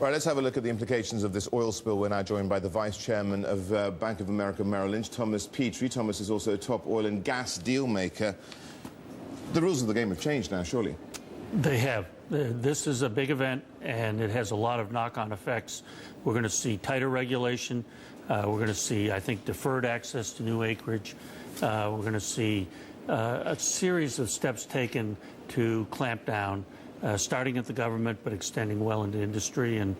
Right, let's have a look at the implications of this oil spill. We're now joined by the Vice Chairman of Bank of America-Merrill Lynch, Thomas Petrie. Thomas is also a top oil and gas deal maker. The rules of the game have changed now, surely. They have. This is a big event, and it has a lot of knock-on effects. We're going to see tighter regulation. We're going to see, I think, deferred access to new acreage. We're going to see a series of steps taken to clamp down, starting at the government, but extending well into industry. And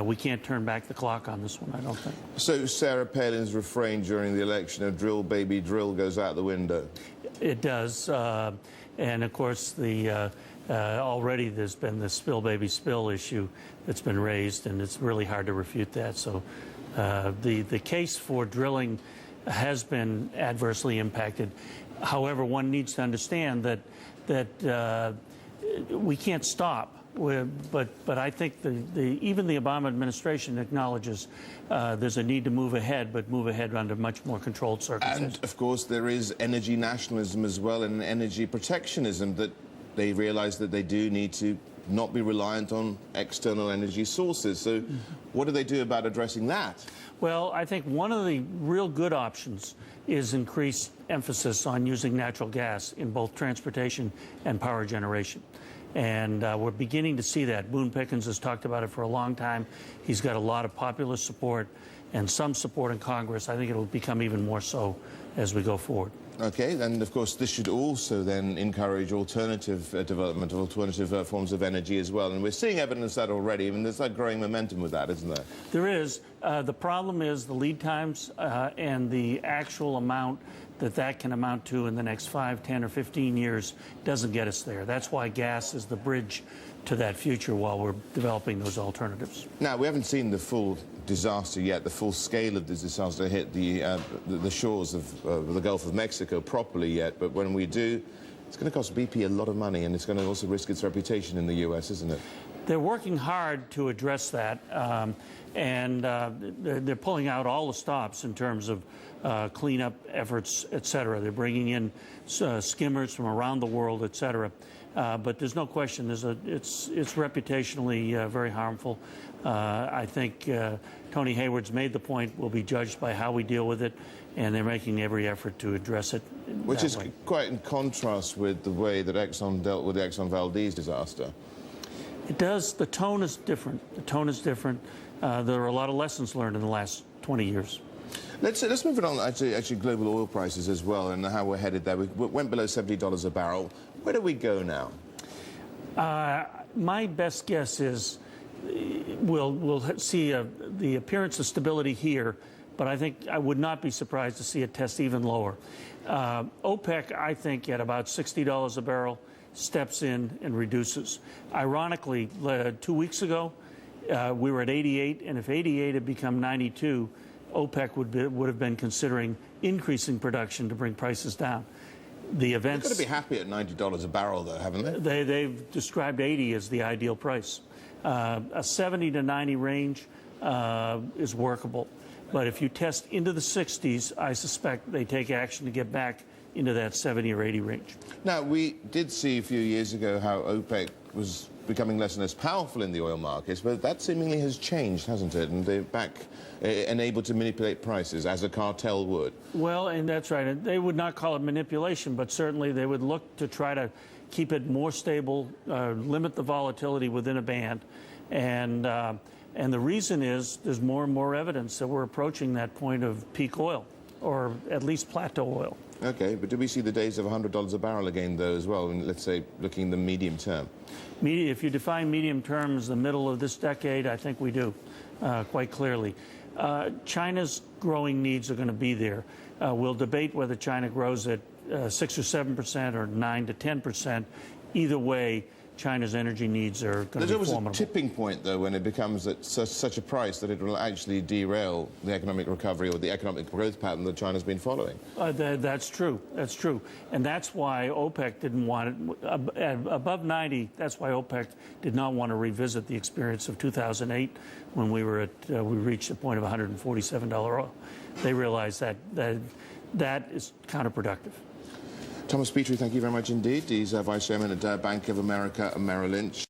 we can't turn back the clock on this one, I don't think. So Sarah Palin's refrain during the election of drill, baby, drill goes out the window. It does. And, of course, already there's been the spill, baby, spill issue that's been raised, and it's really hard to refute that. So the case for drilling has been adversely impacted. However, one needs to understand that we can't stop. But I think even the Obama administration acknowledges there's a need to move ahead, but move ahead under much more controlled circumstances. And, of course, there is energy nationalism as well and energy protectionism, that they realize that they do need to not be reliant on external energy sources. So what do they do about addressing that? Well, I think one of the real good options is increased emphasis on using natural gas in both transportation and power generation. And we're beginning to see that. Boone Pickens has talked about it for a long time. He's got a lot of popular support and some support in Congress. I think it will become even more so as we go forward. Okay, and of course this should also then encourage alternative development of alternative forms of energy as well. And we're seeing evidence of that already. I mean, there's that growing momentum with that, isn't there? There is. The problem is the lead times and the actual amount that can amount to in the next 5, 10, or 15 years doesn't get us there. That's why gas is the bridge to that future while we're developing those alternatives. Now, we haven't seen the full disaster yet, the full scale of this disaster hit the shores of the Gulf of Mexico properly yet, but when we do, it's going to cost BP a lot of money, and it's going to also risk its reputation in the US, isn't it? They're working hard to address that, and they're pulling out all the stops in terms of cleanup efforts, et cetera. They're bringing in skimmers from around the world, et cetera. But there's no question it's reputationally very harmful. I think Tony Hayward's made the point we'll be judged by how we deal with it, and they're making every effort to address it. Which is quite in contrast with the way that Exxon dealt with the Exxon Valdez disaster. It does. The tone is different. The tone is different. There are a lot of lessons learned in the last 20 years. Let's move it on actually global oil prices as well and how we're headed there. We went below $70 a barrel. Where do we go now? My best guess is we'll see the appearance of stability here, but I think I would not be surprised to see it test even lower. OPEC, I think, at about $60 a barrel, steps in and reduces. Ironically, 2 weeks ago, we were at 88, and if 88 had become 92, OPEC would have been considering increasing production to bring prices down. The events... They're going to be happy at $90 a barrel, though, haven't they? They've described 80 as the ideal price. A 70 to 90 range is workable. But if you test into the 60s, I suspect they take action to get back into that 70 or 80 range. Now, we did see a few years ago how OPEC was becoming less and less powerful in the oil markets, but that seemingly has changed, hasn't it? And they're back and able to manipulate prices, as a cartel would. Well, and that's right. And they would not call it manipulation, but certainly they would look to try to keep it more stable, limit the volatility within a band. And the reason is there's more and more evidence that we're approaching that point of peak oil, or at least plateau oil. Okay, but do we see the days of $100 a barrel again, though, as well, and let's say looking in the medium term? If you define medium term as the middle of this decade, I think we do, quite clearly. China's growing needs are going to be there. We'll debate whether China grows at 6 or 7% or 9 to 10%. Either way, China's energy needs are going to be formidable. There's always a tipping point, though, when it becomes at such a price that it will actually derail the economic recovery or the economic growth pattern that China's been following. That's true. That's true. And that's why OPEC didn't want it above 90. That's why OPEC did not want to revisit the experience of 2008 when we reached the point of $147 oil. They realized that is counterproductive. Thomas Petrie, thank you very much indeed. He's Vice Chairman at Bank of America-Merrill Lynch.